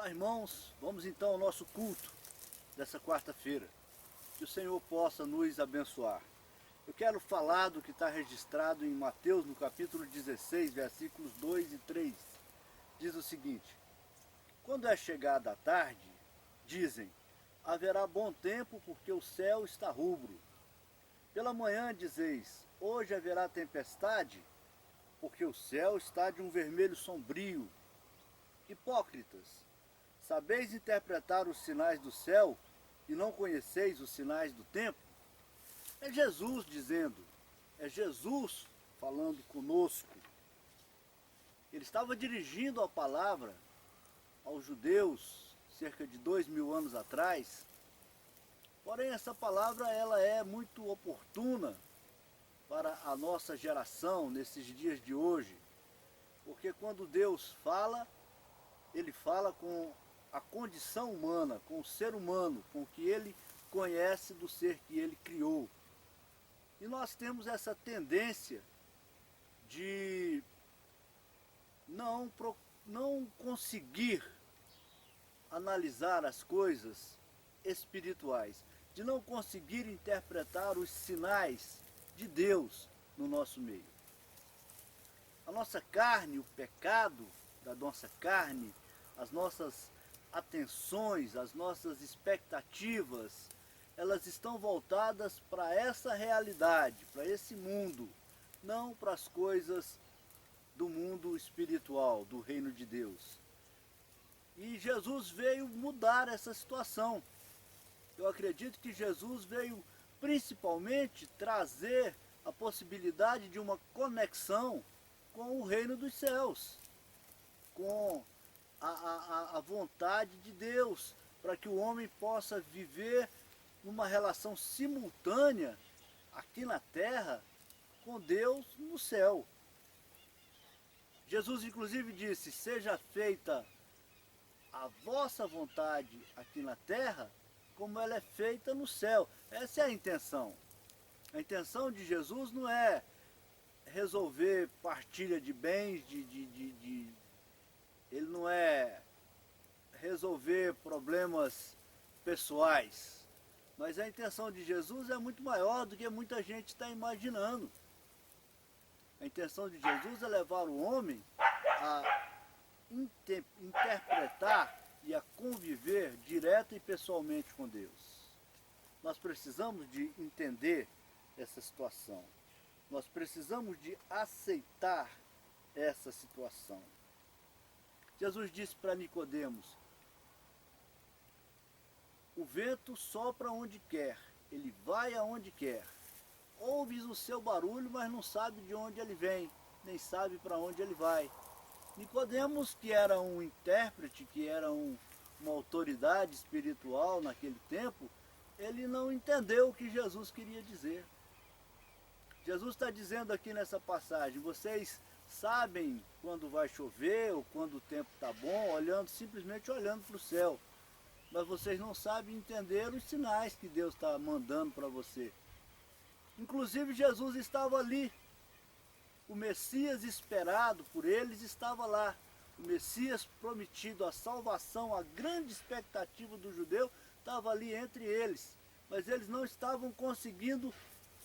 Olá, irmãos, vamos então ao nosso culto dessa quarta-feira. Que o Senhor possa nos abençoar. Eu quero falar do que está registrado em Mateus, no capítulo 16, versículos 2 e 3. Diz o seguinte: quando é chegada a tarde, dizem, haverá bom tempo porque o céu está rubro. Pela manhã dizeis, hoje haverá tempestade, porque o céu está de um vermelho sombrio. Hipócritas, sabeis interpretar os sinais do céu e não conheceis os sinais do tempo? É Jesus dizendo, é Jesus falando conosco. Ele estava dirigindo a palavra aos judeus cerca de 2000 anos atrás. Porém, essa palavra ela é muito oportuna para a nossa geração nesses dias de hoje, porque quando Deus fala, Ele fala com a condição humana, com o ser humano, com o que Ele conhece do ser que Ele criou. E nós temos essa tendência de não conseguir analisar as coisas espirituais, de não conseguir interpretar os sinais de Deus no nosso meio. A nossa carne, o pecado da nossa carne, as nossas atenções, as nossas expectativas, elas estão voltadas para essa realidade, para esse mundo, não para as coisas do mundo espiritual, do reino de Deus. E Jesus veio mudar essa situação. Eu acredito que Jesus veio principalmente trazer a possibilidade de uma conexão com o reino dos céus, com a vontade de Deus, para que o homem possa viver numa relação simultânea aqui na terra com Deus no céu. Jesus inclusive disse, seja feita a vossa vontade aqui na terra, como ela é feita no céu. Essa é a intenção. A intenção de Jesus não é resolver partilha de bens, ele não é resolver problemas pessoais. Mas a intenção de Jesus é muito maior do que muita gente está imaginando. A intenção de Jesus é levar o homem a interpretar e a conviver direto e pessoalmente com Deus. Nós precisamos de entender essa situação. Nós precisamos de aceitar essa situação. Jesus disse para Nicodemos, o vento sopra onde quer, ele vai aonde quer. Ouves o seu barulho, mas não sabe de onde ele vem, nem sabe para onde ele vai. Nicodemos, que era um intérprete, que era uma autoridade espiritual naquele tempo, ele não entendeu o que Jesus queria dizer. Jesus está dizendo aqui nessa passagem, vocês sabem quando vai chover ou quando o tempo está bom, simplesmente olhando para o céu. Mas vocês não sabem entender os sinais que Deus está mandando para você. Inclusive Jesus estava ali. O Messias esperado por eles estava lá. O Messias prometido, a salvação, a grande expectativa do judeu, estava ali entre eles. Mas eles não estavam conseguindo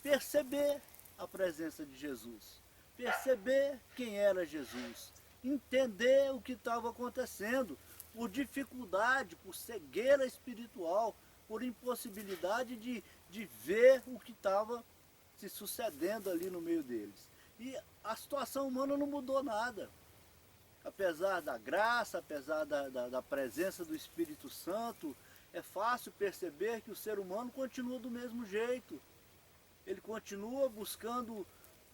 perceber a presença de Jesus. Perceber quem era Jesus. Entender o que estava acontecendo. Por dificuldade, por cegueira espiritual, por impossibilidade de ver o que estava se sucedendo ali no meio deles. E a situação humana não mudou nada. Apesar da graça, apesar da presença do Espírito Santo, é fácil perceber que o ser humano continua do mesmo jeito. Ele continua buscando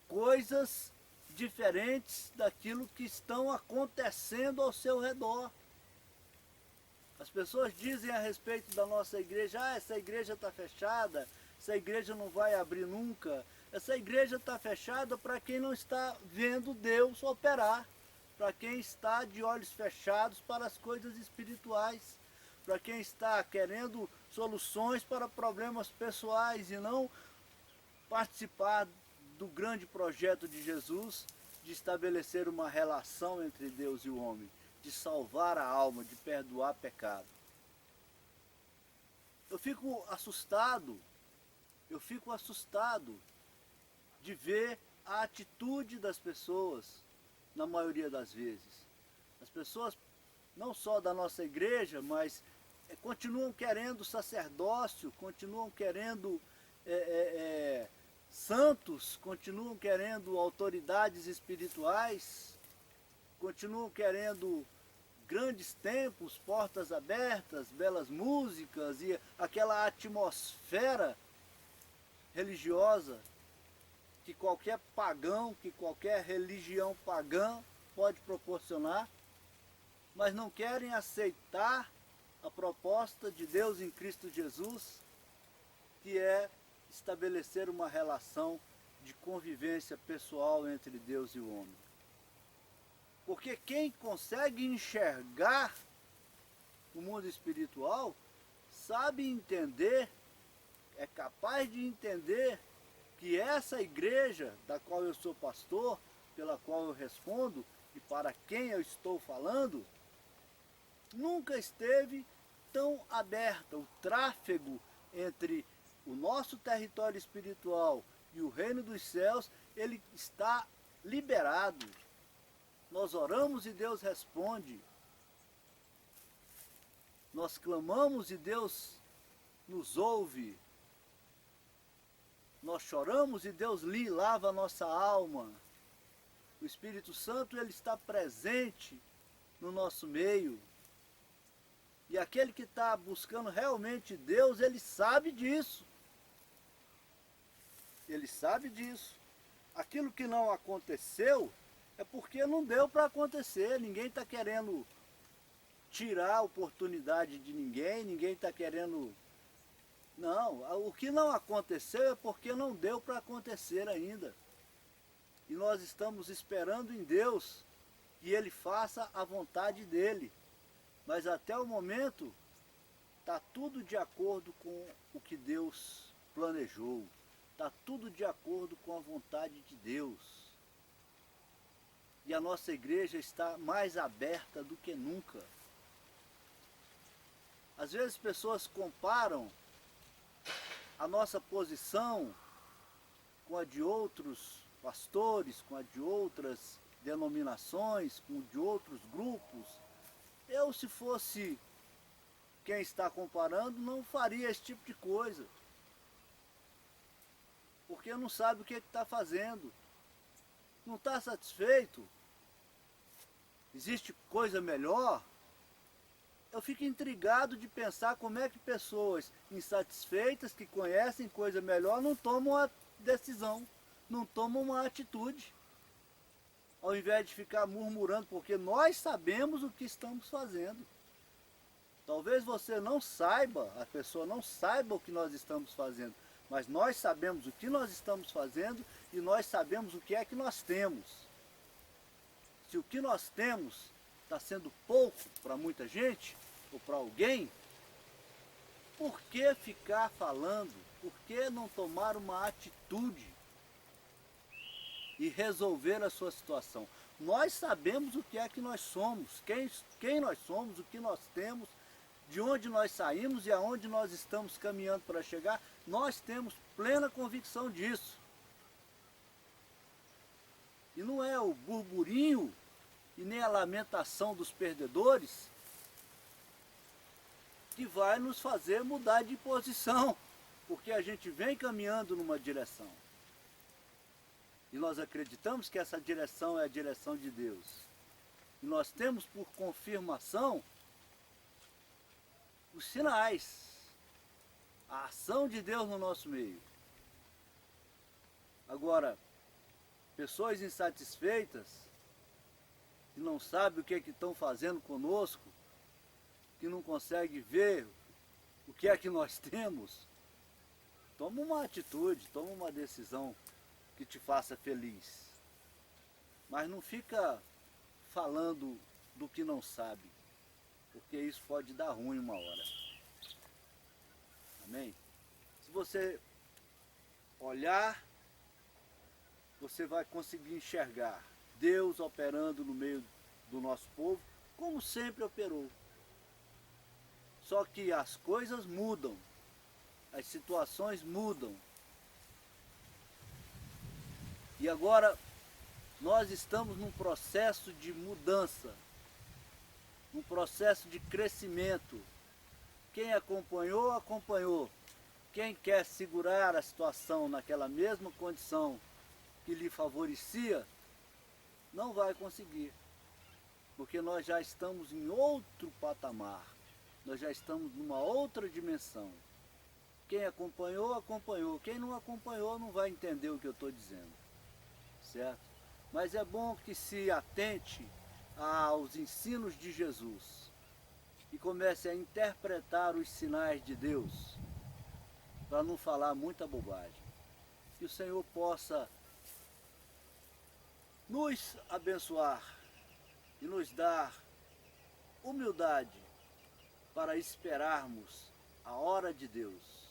coisas diferentes daquilo que estão acontecendo ao seu redor. As pessoas dizem a respeito da nossa igreja, essa igreja está fechada, essa igreja não vai abrir nunca. Essa igreja está fechada para quem não está vendo Deus operar, para quem está de olhos fechados para as coisas espirituais, para quem está querendo soluções para problemas pessoais e não participar do grande projeto de Jesus de estabelecer uma relação entre Deus e o homem, de salvar a alma, de perdoar pecado. Eu fico assustado de ver a atitude das pessoas, na maioria das vezes. As pessoas, não só da nossa igreja, mas continuam querendo sacerdócio, continuam querendo santos, continuam querendo autoridades espirituais, continuam querendo grandes templos, portas abertas, belas músicas e aquela atmosfera religiosa que qualquer pagão, que qualquer religião pagã pode proporcionar, mas não querem aceitar a proposta de Deus em Cristo Jesus, que é estabelecer uma relação de convivência pessoal entre Deus e o homem. Porque quem consegue enxergar o mundo espiritual sabe entender, é capaz de entender que essa igreja da qual eu sou pastor, pela qual eu respondo e para quem eu estou falando, nunca esteve tão aberta. O tráfego entre o nosso território espiritual e o reino dos céus, ele está liberado. Nós oramos e Deus responde. Nós clamamos e Deus nos ouve. Nós choramos e Deus lava a nossa alma. O Espírito Santo, ele está presente no nosso meio. E aquele que está buscando realmente Deus, ele sabe disso. Ele sabe disso. Aquilo que não aconteceu é porque não deu para acontecer. Ninguém está querendo tirar a oportunidade de ninguém, ninguém está querendo... Não, o que não aconteceu é porque não deu para acontecer ainda. E nós estamos esperando em Deus que Ele faça a vontade dEle. Mas até o momento, está tudo de acordo com o que Deus planejou. Está tudo de acordo com a vontade de Deus. E a nossa igreja está mais aberta do que nunca. Às vezes pessoas comparam a nossa posição com a de outros pastores, com a de outras denominações, com a de outros grupos. Eu, se fosse quem está comparando, não faria esse tipo de coisa. Porque não sabe o que está fazendo. Não está satisfeito. Existe coisa melhor. Eu fico intrigado de pensar como é que pessoas insatisfeitas, que conhecem coisa melhor, não tomam a decisão, não tomam uma atitude. Ao invés de ficar murmurando, porque nós sabemos o que estamos fazendo. Talvez você não saiba, a pessoa não saiba o que nós estamos fazendo, mas nós sabemos o que nós estamos fazendo e nós sabemos o que é que nós temos. Se o que nós temos está sendo pouco para muita gente, ou para alguém, por que ficar falando? Por que não tomar uma atitude e resolver a sua situação? Nós sabemos o que é que nós somos, quem nós somos, o que nós temos, de onde nós saímos e aonde nós estamos caminhando para chegar. Nós temos plena convicção disso. E não é o burburinho e nem a lamentação dos perdedores que vai nos fazer mudar de posição, porque a gente vem caminhando numa direção. E nós acreditamos que essa direção é a direção de Deus. E nós temos por confirmação os sinais, a ação de Deus no nosso meio. Agora, pessoas insatisfeitas, que não sabem o que é que estão fazendo conosco, que não conseguem ver o que é que nós temos, toma uma atitude, toma uma decisão que te faça feliz. Mas não fica falando do que não sabe, porque isso pode dar ruim uma hora. Amém? Se você olhar, você vai conseguir enxergar Deus operando no meio do nosso povo, como sempre operou. Só que as coisas mudam, as situações mudam. E agora nós estamos num processo de mudança, num processo de crescimento. Quem acompanhou, acompanhou. Quem quer segurar a situação naquela mesma condição que lhe favorecia, não vai conseguir. Porque nós já estamos em outro patamar. Nós já estamos numa outra dimensão. Quem acompanhou, acompanhou. Quem não acompanhou não vai entender o que eu estou dizendo. Certo? Mas é bom que se atente aos ensinos de Jesus e comece a interpretar os sinais de Deus, para não falar muita bobagem. Que o Senhor possa nos abençoar e nos dar humildade para esperarmos a hora de Deus.